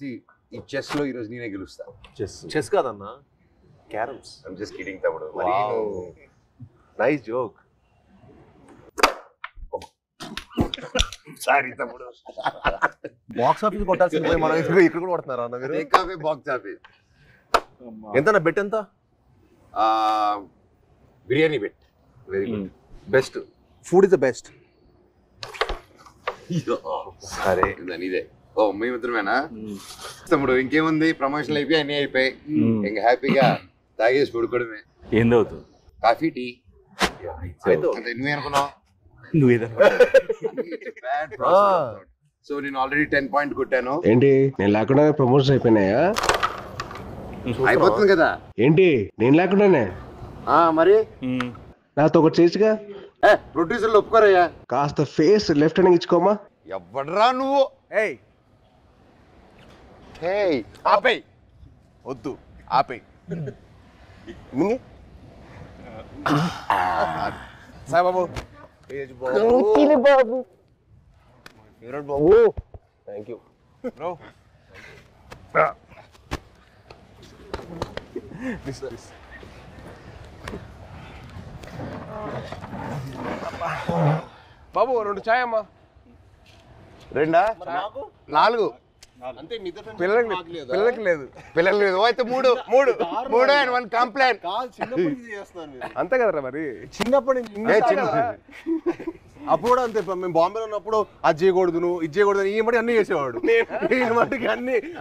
ఈ చెస్ లో ఈరోజు నేనే గెలుస్తా. చెస్ కాదన్నా, క్యారమ్స్. ఐమ్ జస్ట్ కిడింగ్ తమ్ముడు. Nice joke. సారీ తమ్ముడు. బాక్స్ ఆఫీస్ కొట్టాల్సింది మనం ఇక్కడ కూడా కొడుతున్నారు అన్న మీరు. బాక్స్ ఆఫీస్ ఎంత బెట్ ఎంత? Biryani bet. Very good. Best food is the best. సరే ఇదే. ఓ మేమిద్దరమేనా తమ్ముడు? ఇంకేముంది, ప్రమోషన్లు అయిపోయి అన్ని అయిపోయి ఇంకా హ్యాపీగా తాగేసి పడుకోవడమే. ఏందవుతుంది? కాఫీ టీ నువ్వే అనుకున్నావు. సో నేను ఆల్రెడీ 10 పాయింట్ కొట్టాను. ఏంటి నేను లేకుండా ప్రమోషన్ అయిపోయినాయా? అయిపోతుంది కదా. ఏంటి నేను లేకుండానే? మరి నాతో ఒకటి చేయొచ్చుగా. ప్రొడ్యూసర్లు ఒప్పుకోరయ్యా. కాస్త ఫేస్ లెఫ్ట్ హ్యాండ్ ఇచ్చుకోమా. ఎవడరా నువ్వు? ఆపేయ్, వద్దు ఆపేయ్. సాయిబాబు బాబు బాబు థ్యాంక్ యూ బ్రో. బాబు 2 చాయ్ అమ్మా. 2 4 అంతే. పిల్లలకి లేదు. పిల్లలు లేదు అయితే 3 అండ్ 1 కంప్లైంట్. అంతే కదరా మరి. చిన్నప్పటి అప్పుడు కూడా అంతే. మేము బాంబేలో ఉన్నప్పుడు అది చేయకూడదు, నువ్వు ఇది చేయకూడదు, ఈ మట్టి అన్ని చేసేవాడు. నేను మట్టికి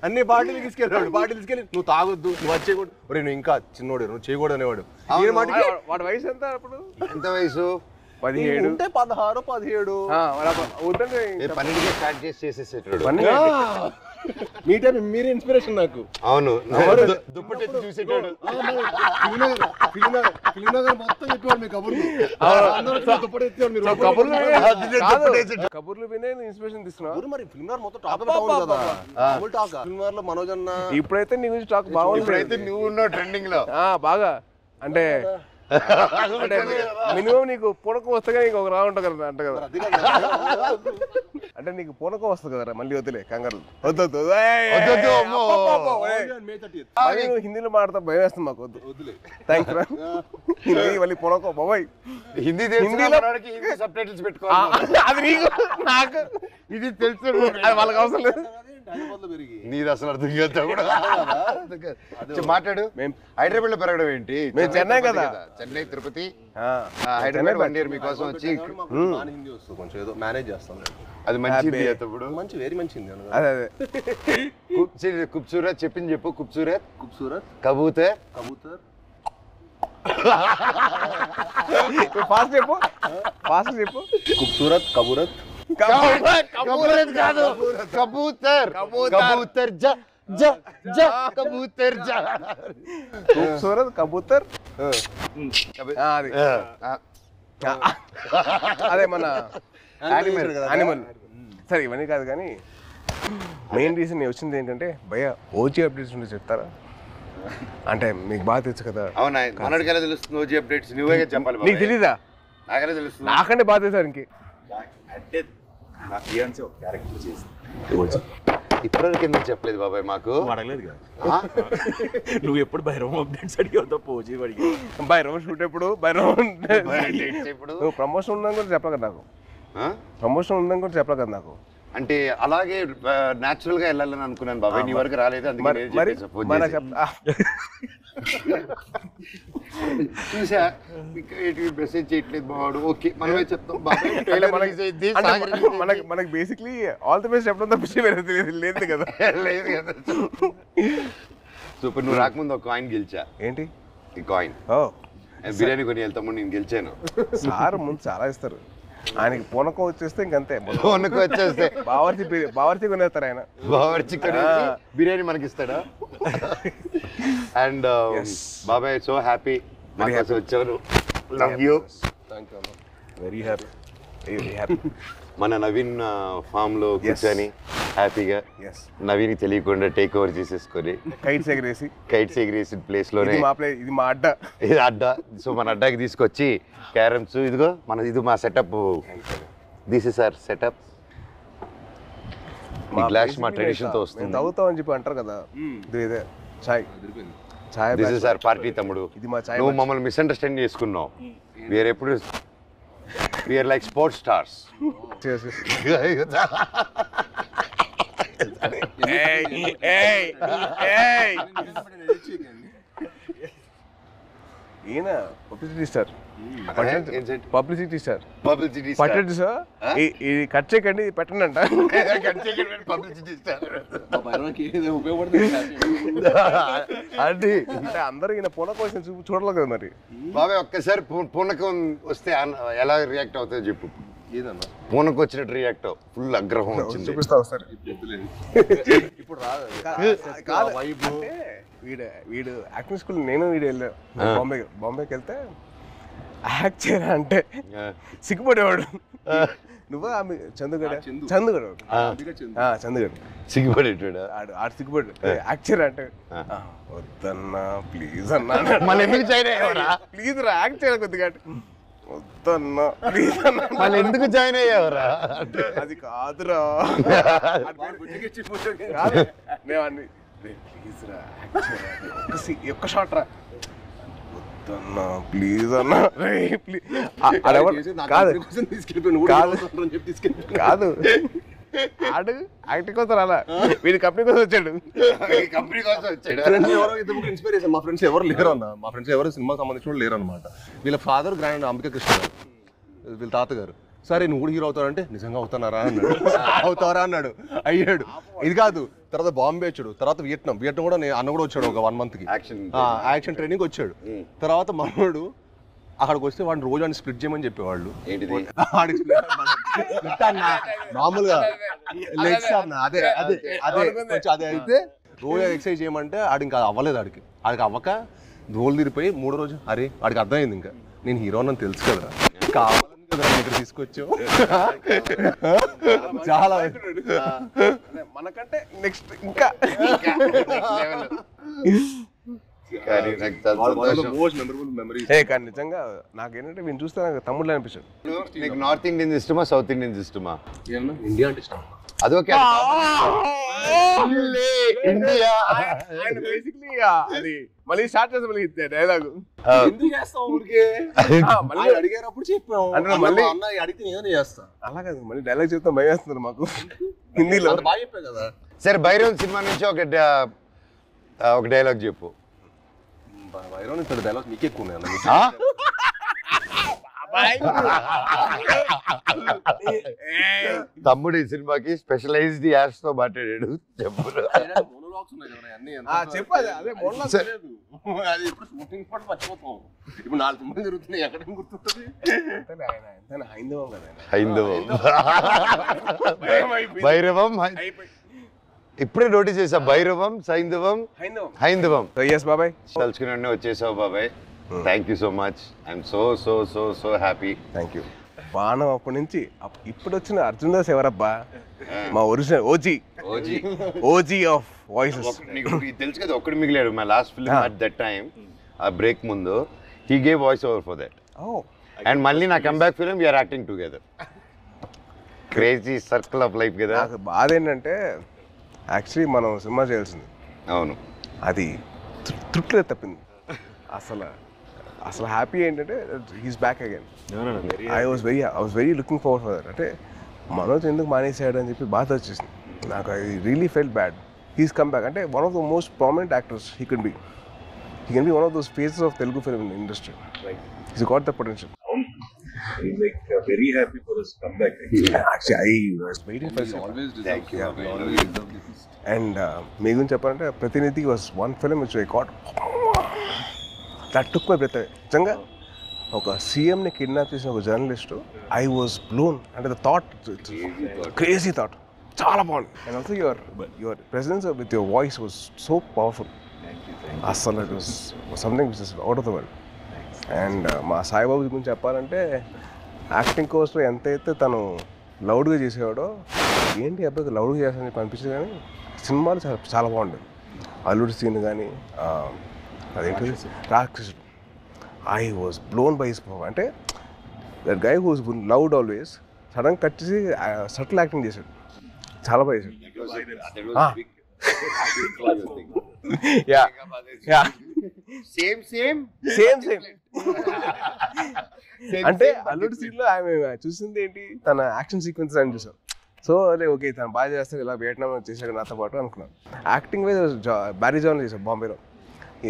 అన్ని పార్టీలు తీసుకెళ్ళేవాడు. పార్టీలు తీసుకెళ్ళి నువ్వు తాగొద్దు, నువ్వు అది చేయకూడదు, నువ్వు ఇంకా చిన్నోడు, నువ్వు చేయకూడదు అనేవాడు. ఈయన మట్టికి వాడి వయసు ఎంత అప్పుడు? ఎంత వయసు? 17 ఉంటే 16 17. వద్దంటే 12కే స్టార్ట్ చేసేసేటాడు. మీ టైం మీరే ఇన్స్పిరేషన్ నాకు. అవును, దుప్పటి చూసేటాడు. కబుర్లు వినే ఇన్స్పిరేషన్ తీసుకున్నావు. మరి ఫిల్మ్ మొత్తం టాక్ కదా. ఫిల్మ్ లో మనోజ్ అన్న ఇప్పుడైతే నీ గురించి టాక్ బాగుంది. ఇప్పుడైతే నువ్వు ఉన్నావు ట్రెండింగ్ లో బాగా. అంటే మినిమం నీకు పూనకం వస్తే నీకు ఒక రా ఉంటుంది కదా అంట కదా. అంటే నీకు పూనకం వస్తుంది కదరా. మళ్ళీ వద్దులే కంగారు. వద్దు హిందీలో మాట్లాడతా భయం వేస్తుంది మాకు. వద్దులే థ్యాంక్ యూ. హిందీ మళ్ళీ పూనకం బాబాయ్. హిందీలో సబ్ టైటిల్స్ పెట్టుకోవాలి. అది నీకు నాకు ఇది తెలుసు, అది వాళ్ళకి అవసరం లేదు. నీది అసలు అర్థం కాదు కూడా. మాట్లాడు. హైదరాబాద్ లో పెరగడం ఏంటి? మేము చెన్నై కదా. చెన్నై తిరుపతి హైదరాబాద్ 1 year మీకోసం వచ్చి కొంచెం ఏదో మేనేజ్ చేస్తాం. అది మంచిది అప్పుడు. మంచి వెరీ మంచిది. అదే ఖూబ్సూరత్ చెప్పింది చెప్పు. ఖూబ్సూరత్ కబూతర్ ఫాస్ట్ చెప్పు. ఖూబ్సూరత్ కబూరత్ కాదు, కబూతర్ కబూతర్ ఖూబ్సూరత్ కబూతర్. అదే మన యానిమల్. సరే ఇవన్నీ కాదు కానీ మెయిన్ రీజన్ నేను వచ్చింది ఏంటంటే భయ్యా ఓజీ అప్డేట్స్ ఉంటే చెప్తారా? అంటే మీకు బాగా తెలుసు కదా. అవునా, మనడికెలా తెలుస్తుంది ఓజీ అప్డేట్స్? నువ్వే చెప్పాలి. నీకు తెలీదా? నాకెలా తెలుస్తుంది? నాకంటే బాగా తెలుసు ఇంకే. అంటే నా ఫియాన్సీ ఒక క్యారెక్టర్ చేసింది. ఇప్పటివరకు ఎందుకు చెప్పలేదు బాబాయ్ మాకు? అడగలేదు కదా. నువ్వు ఎప్పుడు భైరవం అప్డేట్స్ అడిగావు తప్ప ఓజీ అడిగి. భైరవం షూట్ ఎప్పుడు? భైరవం నువ్వు ప్రమోషన్ ఉందని కూడా చెప్పలే కదా నాకు. ప్రమోషన్ ఉందని కూడా చెప్పలే కదా నాకు. అంటే అలాగే న్యాచురల్ గా వెళ్ళాలని అనుకున్నాను బాబాయ్. నీ వరకు రాలేదు, అందుకే చూసా మెసేజ్ చేయట్లేదు బావాడు. ఓకే మనమే చెప్తాం మనకి బేసిక్లీ ఆల్ ది బెస్ట్ చెప్పడం తప్పించి వేరే లేదు కదా. లేదు కదా. సో ఇప్పుడు నువ్వు రాకముందు ఒక కాయిన్ గెలిచా. ఏంటి ఈ కాయిన్? బిర్యానీ కొని వెళ్తాము, నేను గెలిచాను. సార్ ముందు చాలా ఇస్తారు. ఆయనకి పూనకం వచ్చేస్తే ఇంకంతే. పూనకం వచ్చేస్తే బావర్చి కొనేస్తారు ఆయన. బావర్చి బిర్యానీ మనకి ఇస్తాడా? అండ్ బాబాయ్ సో హ్యాపీ వచ్చారు. Love you. Very happy. మన నవీన్ ఫామ్ లో కూర్చొని హ్యాపీగా నవీన్ తెలియకుండా టేక్ ఓవర్ చేసేసుకొని కైట్స్ ఎగిరేసి ప్లేస్ లోనే ఇది మా అడ్డా. ఇది అడ్డా. సో మన అడ్డాకి తీసుకొచ్చి క్యారమ్స్, ఇదిగో ఇది మా setup. This is our setup. ఈ గ్లాస్ మా ట్రెడిషన్తో వస్తుంది. తాగుతామని చెప్పి అంటారు కదా, ఇదే చాయ్. చాయ్ దిస్ ఇస్ అవర్ పార్టీ తమ్ముడు. ఇది మా చాయ్. నువ్వు మమ్మల్ని మిస్అండర్స్టాండ్ చేసుకున్నావు. వీఆర్ ఎప్పుడు వీఆర్ లైక్ స్పోర్ట్స్ స్టార్స్. ఈయన publicity star. Publicity star. Publicity పట్టండి సార్, ఇది కట్ చేయకండి, పెట్టండి అంట. పబ్లిసిటీ స్టార్ అంటే అందరూ ఈయన పూనకం చూడలేదు కదా మరి. బాబాయ్ ఒక్కసారి పూనకం వస్తే ఎలా రియాక్ట్ అవుతుందో చెప్పు. ఏదన్నా పూనకం వచ్చినట్టు రియాక్ట్ ఫుల్ ఆగ్రహం వచ్చింది. చూపిస్తా వస్తారు ఇప్పుడు రాదు. కాదు అంటే వీడు యాక్టింగ్ స్కూల్ నేను వీడు వెళ్ళాను బాంబేకి వెళ్తే యాక్ట్ చేయరా అంటే సిగ్గుపడేవాడు. నువ్వు ఆమె చందుగడ సిగ్గుపడేటాడు. ఆడు సిగ్గుపడి యాక్ట్ చేయరా అంటే వద్దన్నా ప్లీజ్ అన్నా. మళ్ళీ ఎందుకు జాయిన్ అయ్యావరా? ప్లీజ్ రా యాక్ట్ చేయాలి కొద్దిగా. వద్దన్నా ప్లీజ్ అన్నా. మళ్ళీ ఎందుకు జాయిన్ అయ్యావరా? అది కాదురా, ప్లీజ్ రా ఒక్క షాట్ రా. వద్దన్నా ప్లీజ్ అన్నా ప్లీజ్. కాదు ఆడు యాక్టింగ్ కోసం రాలా, వీడి కంపెనీ కోసం వచ్చాడు. కంపెనీ కోసం వచ్చాడు. ఇన్స్పిరేషన్ మా ఫ్రెండ్స్ ఎవరు లేరు అన్న. మా ఫ్రెండ్స్ ఎవరు సినిమాకి సంబంధించిన లేరు అనమాట. వీళ్ళ ఫాదర్ గ్రాండ్ అంబికా కృష్ణ గారు, వీళ్ళ తాతగారు. సరే నువ్వు కూడా హీరో అవుతాడంటే నిజంగా అవుతానారా అన్నాడు. అవుతారా అన్నాడు. అయ్యాడు. ఇది కాదు, తర్వాత బాంబే వచ్చాడు, తర్వాత వియట్నాం కూడా అన్న కూడా వచ్చాడు ఒక 1 month యాక్షన్ ట్రైనింగ్ వచ్చాడు. తర్వాత మనోడు అక్కడికి వస్తే వాడిని రోజు అని స్ప్లిట్ చేయమని చెప్పేవాళ్ళు. మామూలుగా లెగ్స్ అన్న అదే అదే అదే అదే అయితే రోజు ఎక్సర్సైజ్ చేయమంటే ఆడు ఇంకా అవ్వలేదు. ఆడికి అవ్వక రోల్ తిరిగిపోయి 3వ రోజు అరే ఆడికి అర్థమైంది ఇంకా నేను హీరో అని తెలుసు కదా, కావాలని కదా ఇక్కడ తీసుకొచ్చావు. చాలా మనకంటే నెక్స్ట్ ఇంకా కానీ నిజంగా నాకేంటంటే వీళ్ళు చూస్తే నాకు తమ్ముళ్ళు అనిపించాడు. నీకు నార్త్ ఇండియన్స్ ఇష్టమా సౌత్ ఇండియన్స్ ఇష్టమా? ఇండియా అంటే ఇష్టం. అదొకే ఇండియా అది మళ్ళీ స్టార్ట్ చేస్తే మళ్ళీ డైలాగ్ అడిగేటప్పుడు చెప్పాం అంటే మళ్ళీ అడిగితే నేనే చేస్తా. అలా కాదు, మళ్ళీ డైలాగ్ చెప్తా భయం వేస్తున్నారు మాకు హిందీలో. బాగా చెప్పావు కదా. సరే భైరవ్ సినిమా నుంచి ఒక డైలాగ్ చెప్పు. భైరవ్ నుంచి డైలాగ్ నీకే ఎక్కువ తమ్ముడు ఈ సినిమాకి స్పెషలైజ్డ్ యాడ్స్ తో మాట్లాడాడు. చెప్పు చెప్పదు. అదే ఇప్పుడు 4 సినిమాలు జరుగుతున్నాయి, ఎక్కడ గుర్తుంటుంది? హైందవం కదా, హైందవం భైరవం. ఇప్పుడే నోటీస్ చేసా భైరవం హైందవం. బాబాయ్ తలుచుకుని వచ్చేసావు బాబాయ్. Thank you so much. I'm so so so so happy. Thank you. బాణం అప్పటి నుంచి ఇప్పుడు వచ్చిన అర్జున్ దాస్ ఎవరబ్బా? మా ఒరిజినల్ ఓజీ ఆఫ్ వాయిసెస్. నీకు తెలుసు కదా, ఒక్కడు మిగిలాడు. My last film at that time, ఆ బ్రేక్ ముందు he gave voice over for that. And మళ్ళీ నా comeback film we're acting together. Crazy circle of life కదా. నాకు బాధ ఏంటంటే యాక్చువల్లీ మనం సినిమా చేయాల్సింది. అవును, అది తృప్తిలో తప్పింది. అసలు హ్యాపీ ఏంటంటే he's back again. I was very looking forward for that. అంటే మనోజ్ ఎందుకు మానేసాడు అని చెప్పి బాధ వచ్చేసింది నాకు. I really felt bad. He's come back. అంటే one of the most prominent actors he can be one of those faces of Telugu film industry. He's got the potential. I'm like very happy for his comeback. Actually, I was waiting for it. Always deserves it. And me guరించి చెప్పాలంటే ప్రతినిధి was one film which I got that took my breath away. నిజంగా ఒక సీఎంని kidnap చేసిన ఒక journalist, I was blown. అంటే the thought, crazy thought, చాలా బాగుంది. And also your presence with your voice was so powerful. అసలు it was something which is out of the world. And మా సాయిబాబు గురించి చెప్పాలంటే యాక్టింగ్ కోర్స్లో ఎంతైతే తను లౌడ్గా చేసేవాడో, ఏంటి అబ్బాయి లౌడ్గా చేస్తానని చెప్పి అనిపించింది. కానీ సినిమాలు చాలా బాగుండేది. అల్లుడి సీన్ కానీ అదేంటి రాక్షసుడు, I was blown by his power. అంటే that guy who's loud always sudden cut చేసి సటిల్ యాక్టింగ్ చేశాడు. చాలా బాగా చేశాడు. Yeah yeah same same same same అంటే అల్లుడు సీన్ లో ఆమె చూసింది ఏంటి, తన యాక్షన్ సీక్వెన్స్ అని చూసాం. సో అదే ఓకే తను బాగా చేస్తాడు, ఇలా వియట్నాం చేశాడు నాతో పాటు అనుకున్నాను. యాక్టింగ్ వైజ్ బ్యారీ జాన్ చేశాడు బాంబేలో.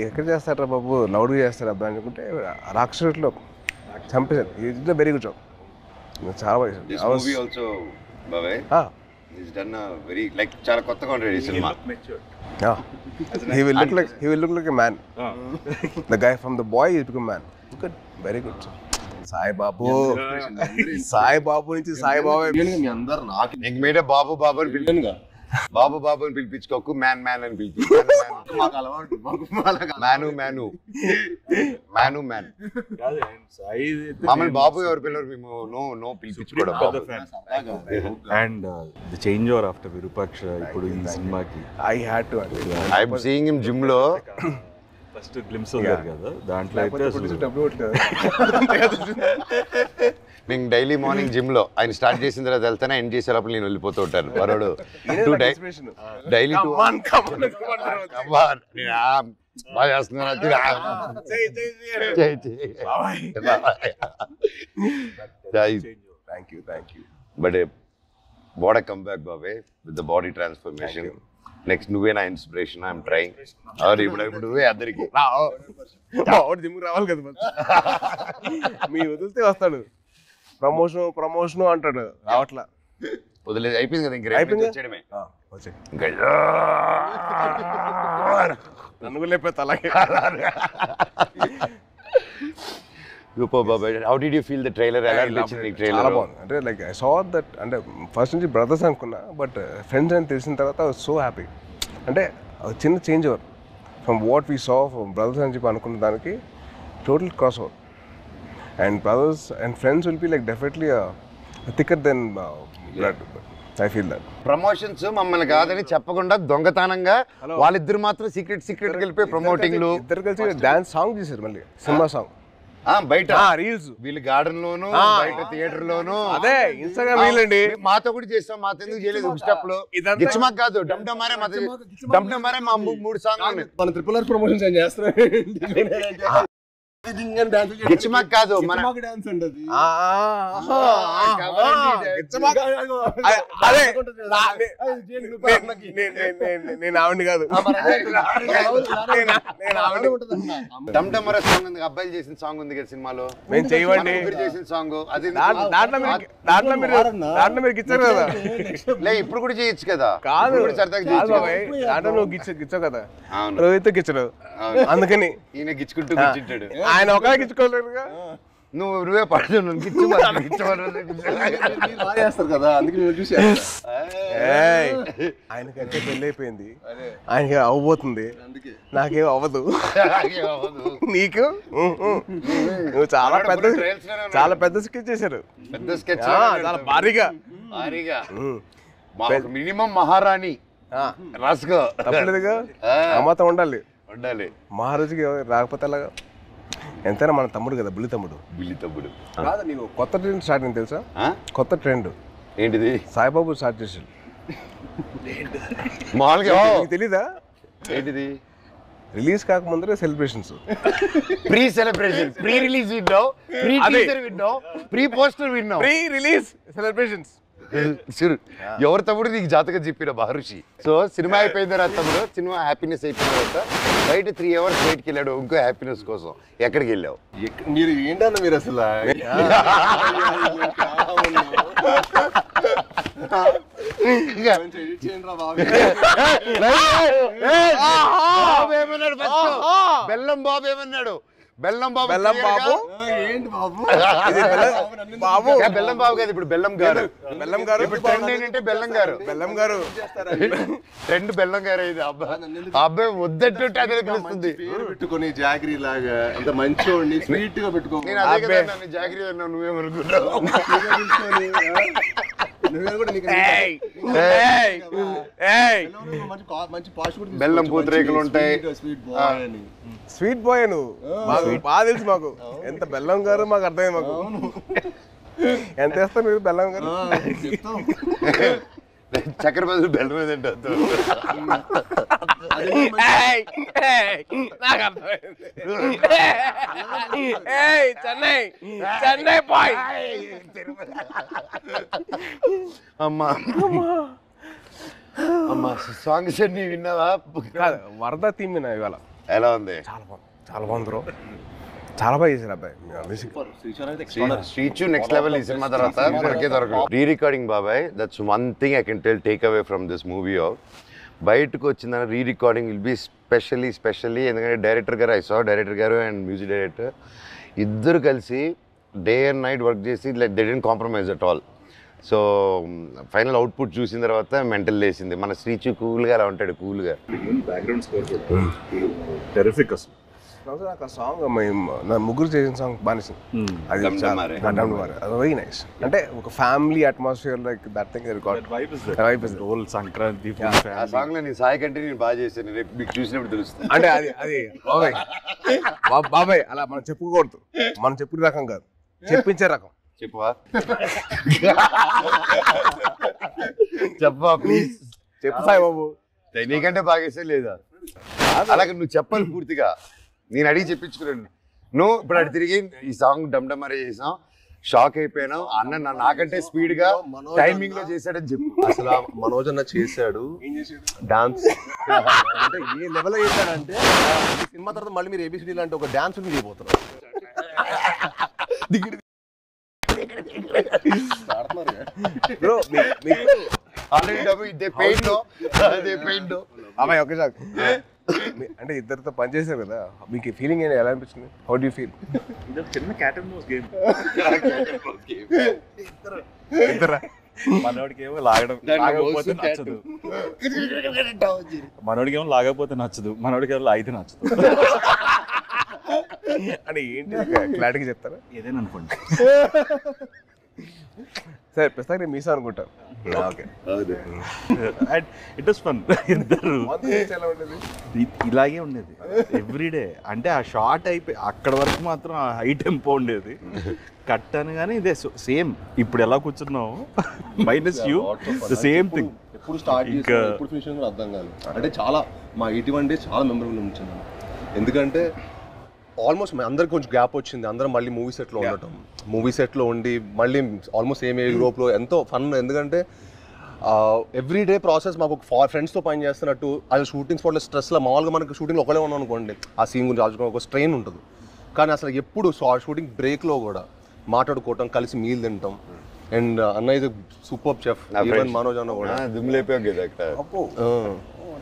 ఎక్కడ చేస్తారా బాబు, లౌడ్గా చేస్తారు అబ్బా అనుకుంటే రాక్షసులో చంపేశాడు. ఇట్స్ వెరీ గుడ్ జాబ్, చాలా బాగా చేశాడు. వెరీ లైక్ చాలా కొత్తగా ఉండేది ఈ cinema. He will look like a man. The guy from The Boy is become man. Good, very good. Sai Babu నుంచి సాయి బాబు మీ అందరు నాకు ఇంక మీదే బాబు బాబు అని పిలిచానుగా. బాబు బాబు అని పిలిపించుకోకు, మ్యాన్ మ్యాన్ అని పిలిచి మాకు అలవాటు. మ్యాను మ్యాను మ్యాను మ్యాన్ మామూలు బాబు ఎవరు పిల్లలు మేము నో పిలిపించుకోవడం. And the change over after Virupaksha ఇప్పుడు ఈ సినిమాకి I had to I'm seeing him gym లో ఫస్ట్ గ్లిమ్స్ వదిలారు కదా, దాంట్లో అయితే మేము డైలీ మార్నింగ్ జిమ్ లో ఆయన స్టార్ట్ చేసిన తర్వాత వెళ్తానే ఎండ్ చేసేటప్పుడు నేను వెళ్ళిపోతూ ఉంటాను. వరుడు డైలీ బాగా చేస్తున్నాను. But what a come back బాబే with the body transformation. Next నువ్వే నా ఇన్స్పిరేషన్. I'm trying. ఇప్పుడు నువ్వే అందరికి జిమ్కి రావాలి కదా, మీ వదిలితే వస్తాడు. ప్రమోషన్ అంటాడు, రావట్లా. వదిలేదు అయిపోయింది కదా, ఇంక వచ్చేయడమే. నన్ను లేకపోతే అలాగే. How did you feel the trailer? చాలా బాగుంది. అంటే లైక్ ఐ సా దట్, అంటే ఫస్ట్ నుంచి బ్రదర్స్ అనుకున్నా, బట్ ఫ్రెండ్స్ అని తెలిసిన తర్వాత ఐ వాజ్ సో హ్యాపీ. అంటే చిన్న change over from what we saw from brothers అని చెప్పి అనుకున్న దానికి total cross over. And brothers and friends will be like definitely thicker then blood. I feel that. Promotions మమ్మల్ని కాదని చెప్పకుండా దొంగతనంగా వాళ్ళిద్దరు మాత్రం సీక్రెట్ వెళ్ళిపోయి ప్రమోటింగ్లు ఇద్దరు కలిసి డాన్స్ సాంగ్ చేశారు, మళ్ళీ సినిమా సాంగ్ బయట రీల్స్, వీళ్ళు గార్డెన్ లోను బయట థియేటర్ లోను. అదే ఇన్స్టాగ్రామ్ రీల్ అండి. మాతో కూడా చేస్తాం, మాతో ఎందుకు చేయలేదు స్టెప్ లో. గిచ్చమాక్ కాదు, డమ్ డమారే మా 3 సాంగ్ మన ట్రిపుల్ ఆర్ ప్రమోషన్స్ ఏం చేస్తారు. గిచ్చమాక్ కాదు, మన డాన్స్ అండి అది. నేను ఆవిడ కాదు, డమ్ డమరే సాంగ్ ఉంది, అబ్బాయిలు చేసిన సాంగ్ ఉంది కదా సినిమాలో, మేము చేయవండి చేసిన సాంగ్. అది దాంట్లో మీరు గిచ్చారు కదా. లే ఇప్పుడు కూడా చేయొచ్చు కదా. కాదు సరదాగా దాంట్లో నువ్వు గిచ్చావు కదా, రోహిత్ గిచ్చడు. అందుకని ఈయన గిచ్చుకుంటూ గిచ్చుంటాడు. ఆయన ఒక గిచ్చుకోలేదుగా. నువ్వే పడుతున్నావు చేస్తారు కదా, అందుకే నేను చూసి. ఆయనకైతే పెళ్ళి అయిపోయింది, ఆయనకి అవ్వబోతుంది, నాకేం అవ్వదు. నీకు నువ్వు చాలా పెద్ద స్కెచ్ చేశారు, చాలా భారీగా. మినిమం మహారాణి రాసుకో, తప్పలేదుగా. అమ్మతో ఉండాలి. మహారాజుకి రాకపోతే అలాగా. ఎంతైనా మన తమ్ముడు కదా, బుల్లి తమ్ముడు. కాదు, నీకు కొత్త ట్రెండ్ స్టార్ట్ అయింది తెలుసా? కొత్త ట్రెండ్ ఏంటిది? సాయిబాబు స్టార్ట్ చేసాడు. మామూలుగా తెలీదా? ఏంటిది? రిలీజ్ కాకముందరే celebrations, pre celebration, pre release విన్నావు, ప్రీ టీజర్ విన్నావు, ప్రీ పోస్టర్ విన్నావు, ప్రీ రిలీజ్ సెలబ్రేషన్స్. ఎవరు తమ్ముడు నీకు జాతకం చెప్పిన మహర్షి. సో సినిమా అయిపోయిన తర్వాత తమ్ముడు, సినిమా హ్యాపీనెస్ అయిపోయిన తర్వాత బయట 3 hours బయటకి వెళ్ళాడు ఇంకో హ్యాపీనెస్ కోసం. ఎక్కడికి వెళ్ళావు? మీరు ఏంటన్నా మీరు అసలు బెల్లం బాబు ఏమన్నాడు? బెల్లం బాబు ఏంటి బాబు? బాబు బెల్లం బాబు కాదు, ఇప్పుడు బెల్లం గారు. ఇప్పుడు ట్రెండ్ ఏంటంటే బెల్లం గారు. ట్రెండ్ బెల్లం గారు. ఇది అబ్బాయి వద్దట్టు అదే పిలుస్తుంది. పెట్టుకుని జాగిరి లాగా అంత మంచి స్వీట్ గా పెట్టుకో. నేను అదే కదా నన్ను జాగిరి అన్నా, నువ్వేమనుకుంటావు? బెల్లం పూతరేకులు ఉంటాయి. స్వీట్ బాయ్ నువ్వు, మాకు బాగా తెలుసు. మాకు ఎంత బెల్లం గారు మాకు అర్థమైంది. మాకు ఎంత వేస్తారు మీరు బెల్లం గారు? చక్కెర బదులు బెల్లం మీద చెన్నై బాయ్. అమ్మా అమ్మా సాంగ్స్ అన్ని విన్నావా? వరద థీమ్ విన్నా ఇవాళ. ఎలా ఉంది? చాలా బాగుంది బ్రో, చాలా బాగా చేశారు అబ్బాయి. శ్రీచు నెక్స్ట్ లెవెల్ ఈ సినిమా తర్వాత మనకే దొరకదు. రీ రికార్డింగ్ బాబాయ్, that's one thing I can take away from this movie. Of బయటకు వచ్చిందని re recording will be specially ఎందుకంటే డైరెక్టర్ గారు అండ్ మ్యూజిక్ డైరెక్టర్ ఇద్దరు కలిసి డే అండ్ నైట్ వర్క్ చేసి they didn't compromise at all. So final output చూసిన తర్వాత mental లేసింది. మన శ్రీచు కూల్గా అలా ఉంటాడు, కూల్గా. బ్యాక్గ్రౌండ్ స్కోర్ కూడా టెరిఫిక్ అసలు. నాకు ఆ సాంగ్ నా ముగ్గురు చేసిన సాంగ్ బాగా అది వెరీ నైస్. అంటే ఒక family atmosphere like that thing role Sankranti ఆ సాంగ్ లో నీ సాయి కంటే నేను బాగా చేశాను, రేపు మీకు చూసినప్పుడు తెలుస్తుంది. అంటే అది బాబాయ్ అలా మనం చెప్పుకోకూడదు, మనం చెప్పిన రకం కాదు, చెప్పించే రకం. చెప్పవా? చెప్పవా ప్లీజ్? చెప్పు సాయి బాబు. నీకంటే బాగా చేసే లేదా? అలాగే నువ్వు చెప్పాలి పూర్తిగా. నేను అడిగి చెప్పించుకున్నాను. నువ్వు ఇప్పుడు అటు తిరిగి ఈ సాంగ్ డమ్డమరే చేసాం, షాక్ అయిపోయినావు. అన్న నాకంటే స్పీడ్ గా టైమింగ్ లో చేశాడని చెప్పు. అసలు మనోజ్ అన్న చేశాడు డాన్స్. అంటే ఏ లెవెల్ చేశాడంటే సినిమా తర్వాత మళ్ళీ మీరు ఏబిసిడి లాంటి ఒక డాన్స్ చేయబోతున్నారు. అమ్మాయి ఒకే సార్ అంటే ఇద్దరితో పనిచేశారు కదా, మీకు ఫీలింగ్ ఏంటి, ఎలా అనిపించింది? How do you feel? ఇది చిన్న క్యాట్ అండ్ మౌస్ గేమ్. ఇద్దరా? మనోడికేమో లాగకపోతే నచ్చదు, మనోడికేమో లాగకపోతే నచ్చదు, మనోడికేమో లాగితే నచ్చదు. అంటే ఏంటి క్లారిటీగా చెప్తారా? ఏదైనా అనుకోండి. సరే ప్రస్తుతానికి మీసా అనుకుంటాను. Okay, it was fun. ఇద్దరు ఇలాగే ఉండేది ఎవ్రీడే. అంటే ఆ షార్ట్ అయిపోయి అక్కడ వరకు మాత్రం ఆ హై టెంపో ఉండేది. కట్ అనగానే ఇదే సేమ్ ఇప్పుడు ఎలా కూర్చున్నావు minus you the same thing. ఎప్పుడు స్టార్ట్ ఇంకా ఎప్పుడు ఫినిష్ కూడా అర్థం కాదు. అంటే చాలా మా 81 days చాలా మెమరబుల్ ఉంచింది. ఎందుకంటే ఆల్మోస్ట్ అందరికి కొంచెం గ్యాప్ వచ్చింది. అందరం మళ్ళీ మూవీ సెట్లో ఉండటం, మూవీ సెట్లో ఉండి మళ్ళీ ఆల్మోస్ట్ సేమ్ ఏజ్ గ్రూప్లో ఎంతో ఫన్. ఎందుకంటే ఎవ్రీడే ప్రాసెస్ మాకు ఫ్రెండ్స్తో పని చేస్తున్నట్టు. అది షూటింగ్ స్పాట్లో స్ట్రెస్లో మామూలుగా మనకి షూటింగ్లో ఒకటే ఉన్నాం అనుకోండి, ఆ సీన్ గురించి ఆలోచించుకో ఒక స్ట్రెయిన్ ఉంటుంది. కానీ అసలు ఎప్పుడు షూటింగ్ బ్రేక్లో కూడా మాట్లాడుకోవటం, కలిసి మీల్ తింటాం. అండ్ అన్న ఇది సూపర్ చెఫ్, ఈవెన్ మనోజ్ అన్న కూడా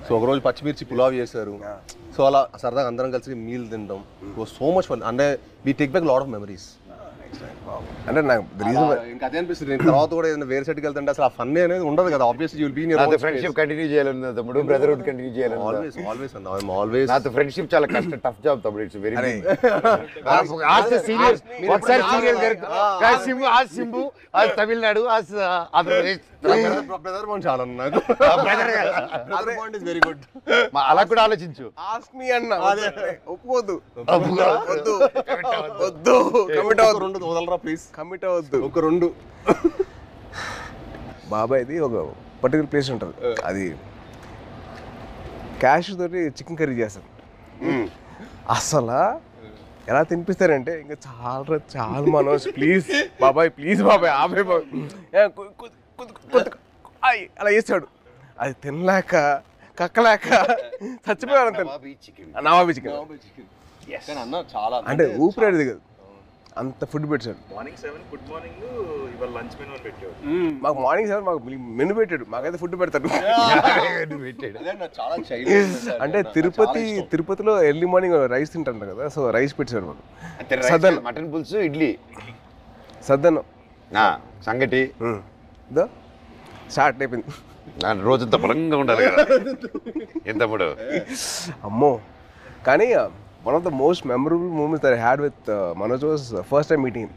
సో ఒకరోజు పచ్చిమిర్చి పులావ్ చేశారు. సో అలా సరదాగా అందరం కలిసి మీల్ తింటాం. So much fun. అంటే we take back lot of memories. అంటే నాకు ఇంకా అదే అనిపిస్తుంది. తర్వాత కూడా ఏదైనా వేరే సైడ్కి వెళ్తుంటే అసలు ఆ ఫన్ అనేది ఉండదు కదా. Obviously you will be in your friendship continue చేయాలన్నా తమ్ముడు, బ్రదర్హుడ్ కంటిన్యూ చేయాలన్నా ఆల్వేస్ అన్న. I am always. నాతో ఫ్రెండ్షిప్ చాలా కష్టం, టఫ్ జాబ్ తమ్ముడు. It's very as serious. ఒకసారి సీరియస్ సింబు, ఆ సింబు ఆ తమిళనాడు, ఆ ఆంధ్రప్రదేశ్ బ్రదర్ బాండ్ చాలా నాకు. Brother bond is very good. అలా కూడా ఆలోచించు. ఆస్క్ మీ అన్న. ఒప్పుకోవద్దు, వద్దు, వద్దు, కమిట్ అవ్వద్దు, వదలరా ప్లీజ్, కమిట్ అవ్వద్దు. ఒక 2 బాబాయ్ది ఒక పర్టికులర్ ప్లేస్ ఉంటుంది, అది క్యాష్ తోటి చికెన్ కర్రీ చేస్తారు. అసలు ఎలా తినిపిస్తారంటే ఇంకా చాలా మనోజ్ ప్లీజ్ బాబాయ్, ప్లీజ్ బాబాయ్, ఆబాయ్ బాబాయ్ అలా చేస్తాడు. అది తినలేక కక్కలేక చచ్చిపోయాడు. నవాబీ చికెన్ అంటే ఊపిరాడు దిగదు, అంత ఫుడ్ పెట్టాడు. మార్నింగ్ 7 గుడ్ మార్నింగ్, ఇవాళ లంచ్ మెనూ అని పెట్టాడు మాకు. మార్నింగ్ 7 మాకు మెనూ పెట్టాడు, మాకైతే ఫుడ్ పెడతాడు. అంటే తిరుపతిలో ఎర్లీ మార్నింగ్ రైస్ తింటారు కదా, సో రైస్ పెట్టాడు మాకు. సద్దన్ మటన్ పులుసు, ఇడ్లీ, సద్దన్నం, సంగటి స్టార్ట్ అయిపోయింది. రోజంతా బలంగా ఉండాలి కదా ఎంత కూడా. అమ్మో. కానీ one of the most memorable moments that I had with Manoj was first time meeting.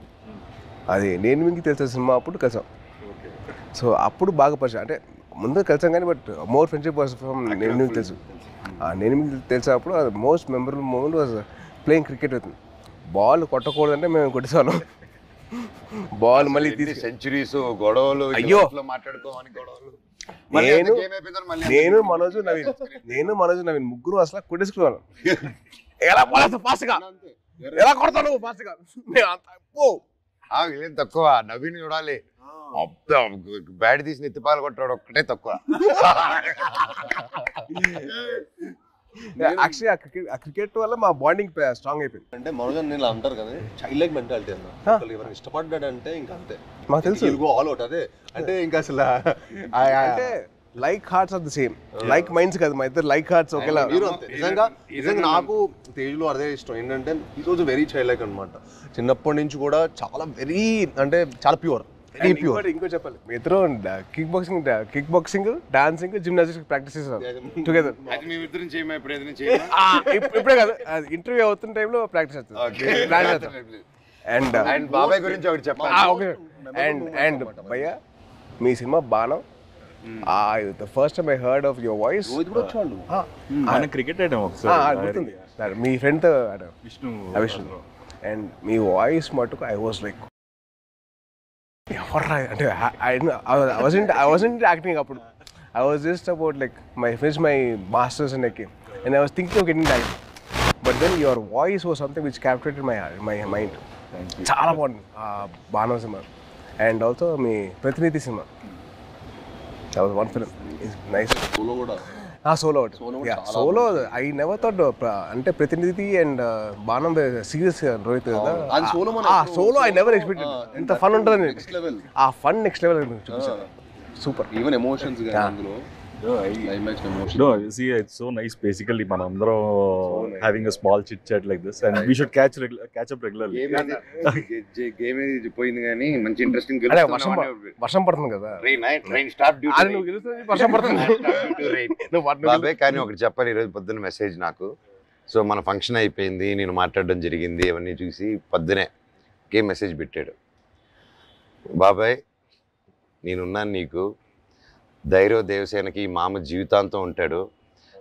అది నేను మీకు తెలిసిన సినిమా అప్పుడు కలిసాం. సో అప్పుడు బాగా పరిచయం, అంటే ముందు కలిసాం కానీ but more friendship was from నేను మీకు తెలుసు. నేను మీకు తెలిసినప్పుడు అది most memorable moment was playing cricket with. Ball కొట్టకూడదంటే మేము కొట్టేసాను. బాల్ మళ్ళీ సెంచరీస్, గొడవలు, అయ్యో మాట్లాడుకోమని గొడవలు. నేను మనోజ్ నవీన్ ముగ్గురు అసలు కొట్టేసుకున్నాను. ఎలా పడేస్తా ఫాస్ట్గా, ఎలా కొడతాను ఫాస్ట్గా. తక్కువ నవీన్ చూడాలి, బ్యాట్ తీసి ఎత్తిపాలు కొట్టాడు ఒక్కటే తక్కువ. యాక్చువల్లీ ఆ క్రికెట్ వల్ల మా బాండింగ్ స్ట్రాంగ్ అయిపోయింది. అంటే మనోజ్ నేను అంటారు కదా చైల్డ్ లైక్ మెంటాలిటీ అన్న. ఎవరైనా ఇష్టపడ్డాడంటే ఇంకా అంతే, మాకు తెలుసు ఆల్ అవుట్. అదే అంటే ఇంకా అసలు అంటే like hearts are the same, like minds కదా మా ఇద్దరు, లైక్ హార్ట్స్ ఒకేలా. నిజంగా నాకు తేజ్లో అదే ఇష్టం ఏంటంటే ఈ రోజు వెరీ చైల్డ్ లైక్ అనమాట. చిన్నప్పటి నుంచి కూడా చాలా వెరీ అంటే చాలా ప్యూర్. ఇంకో చెప్పాలి, మీ ఇద్దరు kick boxing dancing gymnastics practice చేస్తారు టుగెదర్. ఇప్పుడే కాదు, ఇంటర్వ్యూ అవుతున్న టైంలో ప్రాక్టీస్ చేస్తారు. అండ్ బాబాయ్ గురించి ఒకటి చెప్పాలి. అండ్ భయ్య మీ సినిమా బాణం, the first time I heard of your voice, cricket గుర్తుంది మీ ఫ్రెండ్ విష్ణు, అండ్ మీ వాయిస్ మటుకు ఐ వాజ్ లైక్ ఎవర్రా అంటే I wasn't acting అప్పుడు. I was just about like finish my masters and I was thinking of getting that, but then your voice was something which captured my mind. చాలా బాగుంది బాణం cinema. And also మీ ప్రతినిధి cinema, that was one film. It's nice. Solo kuda. Solo. Yeah, solo. I never thought అంటే ప్రతినిధి and బాణం serious Rohit కదా. Solo I never expected. ఇంత fun ఉంటుంది. Next level. ఆ ఫన్ నెక్స్ట్ లెవెల్ చూపించారు. సూపర్. ఈవెన్ ఎమోషన్స్ గా అందులో. No, see, it's so nice. Basically, manandro having a small chit chat like this, and we should catch up regularly. Game is పోయింది గానీ మంచి interesting గెలుస్తుంది. వర్షం పడుతుంది కదా. Rain stop due to rain. నువ్వు గెలుస్తుంది, వర్షం పడుతుంది. బాబాయ్ కానీ ఒకటి చెప్పాలి, ఈరోజు పొద్దున్న మెసేజ్ నాకు. సో మన ఫంక్షన్ అయిపోయింది, నేను మాట్లాడడం జరిగింది, అవన్నీ చూసి పొద్దునే గేమ్ మెసేజ్ పెట్టాడు. బాబాయ్ నేనున్నాను నీకు, ధైర్య దేవసేనకి మామ జీవితాంతం ఉంటాడు,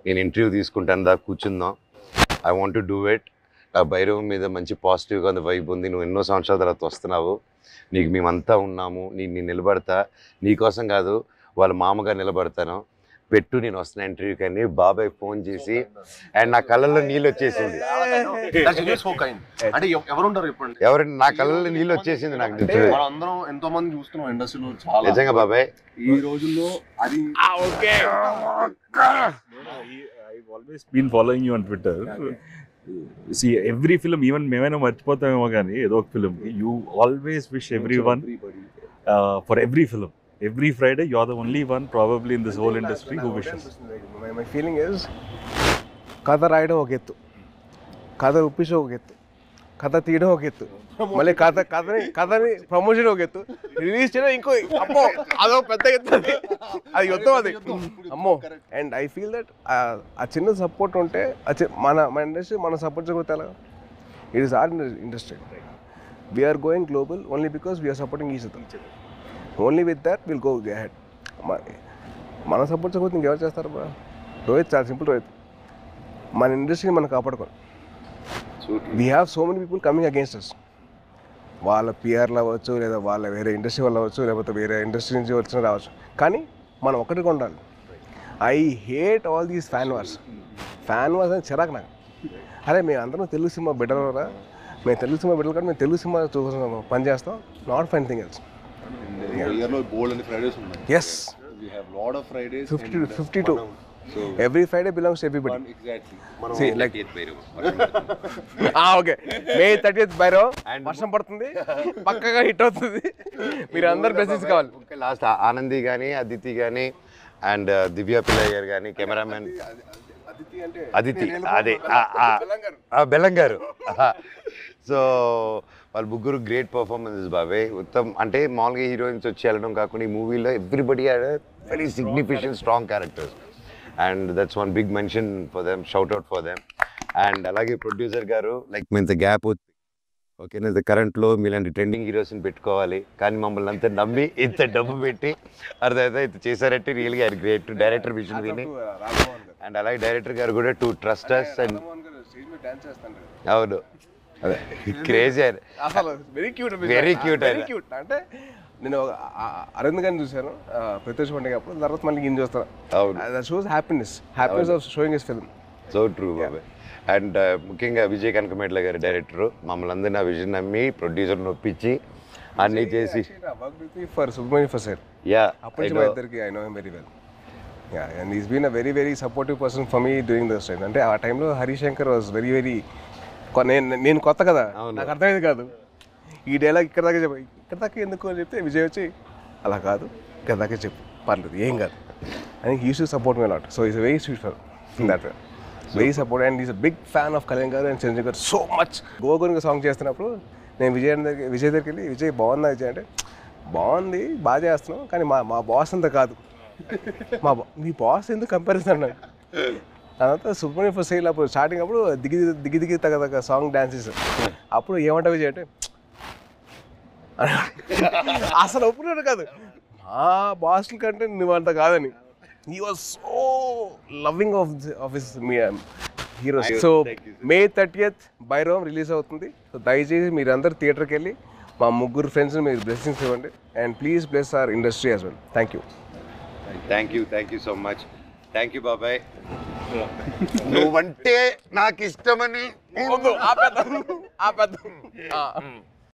నేను ఇంటర్వ్యూ తీసుకుంటాను, దా కూర్చుందాం, I want to do it. ఆ భైరవం మీద మంచి పాజిటివ్గా ఉంది, వైబ్ ఉంది, నువ్వు ఎన్నో సంవత్సరాల తర్వాత వస్తున్నావు, నీకు మేమంతా ఉన్నాము, నేను నిలబడతా, నీకోసం కాదు వాళ్ళ మామగా నిలబడతాను, పెట్టు నేను వస్తున్నా ఇంటర్వ్యూ. కానీ బాబాయ్ ఫోన్ చేసి అండ్ నా కళ్ళల్లో నీళ్ళు వచ్చేసింది. ఎవరు నా కళ్ళల్లో నీళ్ళు వచ్చేసింది నాకు. ఎంతో మంది చూస్తున్నాం ఇండస్ట్రీలో చాలా నిజంగా బాబాయ్ ఈ రోజుల్లో అది. I've always been following you on Twitter. See, every film, even మేమైనా మర్చిపోతామేమో కానీ ఏదో ఒక film, you always wish everyone for every film. Every Friday, you're the only one probably in this whole industry who wishes. My feeling is, కథ రాయడం ఒక ఎత్తు, కథ ఒప్పించడం ఒక ఎత్తు, కథ తీయడం ఒక ఎత్తు, మళ్ళీ కథని ప్రమోషన్ ఒక ఎత్తు, రిలీజ్ చేయడం ఇంకో అమ్మో అదో పెద్ద ఎత్తు, అది యుద్ధం అది అమ్మో. అండ్ ఐ ఫీల్ దట్ ఆ చిన్న సపోర్ట్ ఉంటే మన ఇండస్ట్రీ మన సపోర్ట్ చేయకపోతే ఎలా? It is our industry. We're going global only because we're supporting each other. Only with that will go ahead. మన సపోర్ట్ చేయకపోతే ఇంకెవరు చేస్తారు బా? రోహిత్ చాలా సింపుల్. రోహిత్ మన ఇండస్ట్రీని మనం కాపాడుకోవాలి. We have so many people coming against us. వాళ్ళ పిఆర్లు అవ్వచ్చు, లేదా వాళ్ళ వేరే ఇండస్ట్రీ వాళ్ళు అవ్వచ్చు, లేకపోతే వేరే ఇండస్ట్రీ నుంచి వచ్చిన రావచ్చు, కానీ మనం ఒకటిగా ఉండాలి. I hate all these fan wars అని చిరాకు నాకు. అరే మేము అందరం తెలుగు సినిమా బిడ్డలరా, మేము తెలుగు సినిమా బిడ్డలు కానీ మేము తెలుగు సినిమా చూస్తున్నాం, పని చేస్తాం, not for anything else. Yes, we have lot of Fridays. 50 to 52. So every Friday belongs to everybody. Exactly. See, like 30th Bhairav. Okay. May 30th Bhairav. వర్షం పడుతుంది, పక్కగా హిట్ అవుతుంది, మీరు అందరు బ్లెస్సింగ్స్ కావాలి. లాస్ట్ ఆనంది కానీ, అదితి కానీ, అండ్ దివ్య పిల్లయ్య గారు కానీ, కెమెరామెన్ అదితి, అదే బెల్లంగారు. సో వాళ్ళు ముగ్గురు గ్రేట్ పర్ఫార్మెన్సెస్ బాబాయ్. మొత్తం అంటే మామూలుగా హీరోయిన్స్ వచ్చి వెళ్ళడం కాకుండా ఈ మూవీలో everybody had very significant strong characters, and that's one big mention for them, shout out for them. And అలాగే ప్రొడ్యూసర్ గారు లైక్ మీ ఇంత గ్యాప్ ఓకేనా, కరెంట్లో మీలాంటి ట్రెండింగ్ హీరోస్ని పెట్టుకోవాలి, కానీ మమ్మల్ని అంతా నమ్మి ఇంత డబ్బు పెట్టి అర్థమైతే ఇంత చేశారంటే రియల్గా ఆయన గ్రేట్. డైరెక్టర్ విజన్ విని, అండ్ అలాగే డైరెక్టర్ గారు కూడా టు ట్రస్ట్ అస్. అండ్ అవును, అదే క్రేజీ, అసలు వెరీ క్యూట్ వెరీ క్యూట్. అంటే నేను అరవింద్ గారిని చూశాను ప్రత్యక్ష పండుగ అప్పుడు, తర్వాత మళ్ళీ ఈయన చూస్తాను. అవును. That shows happiness of showing his film. So true బాబాయ్. అండ్ ముఖ్యంగా విజయ్ కనకమేట్ల గారి డైరెక్టర్ మమ్మల్ని అందరినీ ఆ విజన్ నమ్మి ప్రొడ్యూసర్ నొప్పించి అన్నీ చేసి ఫర్ సుబ్రహ్మణ్యం ఫర్ యా అప్పటి నుంచి మా ఇద్దరికి I know him very well. Yeah and is been a very very supportive person for me during those time. అంటే ఆ టైంలో హరిశంకర్ వాజ్ వెరీ వెరీ, నేను కొత్త కదా, నాకు అర్థమైంది కాదు ఈ డైలాగ్ ఇక్కడ దాకా ఎందుకు అని చెప్తే విజయ్ వచ్చి అలా కాదు ఇక్కడ దాకా చెప్పు పర్లేదు ఏం కాదు అని he to support me lot. So is very sweet for that way, very support. And is a big fan of Kalyan garu and Chiranjeevi గారు సో మచ్. గోగునిగా సాంగ్ చేస్తున్నప్పుడు నేను విజయ్ దగ్గరికి వెళ్ళి విజయ్ బాగుందా విజయ్ అంటే, బాగుంది బాగా చేస్తున్నాం కానీ మా బాస్ అంతా కాదు, మీ బాస్ ఎందుకు కంపారిజన్ అన్నాడు. తర్వాత సుబ్రహ్మణ్యం ఫర్ సేల్ అప్పుడు స్టార్టింగ్ అప్పుడు దిగి తగ్గ సాంగ్ డాన్సెస్ అప్పుడు ఏమంటా విజయ్ అంటే అసలు ఒప్పుకున్నాడు కాదు, మా బాస్ల కంటే నువ్వంత కాదని. He was so loving of his heroes. So May 30th Bhairavam release అవుతుంది. సో దయచేసి మీరందరూ థియేటర్కి వెళ్ళి మా ముగ్గురు ఫ్రెండ్స్ని మీరు బ్లెస్సింగ్స్ ఇవ్వండి and please bless our industry as well. Thank thank you so much. Thank you బాబాయ్. నువ్వంటే నాకు ఇష్టమని యూ.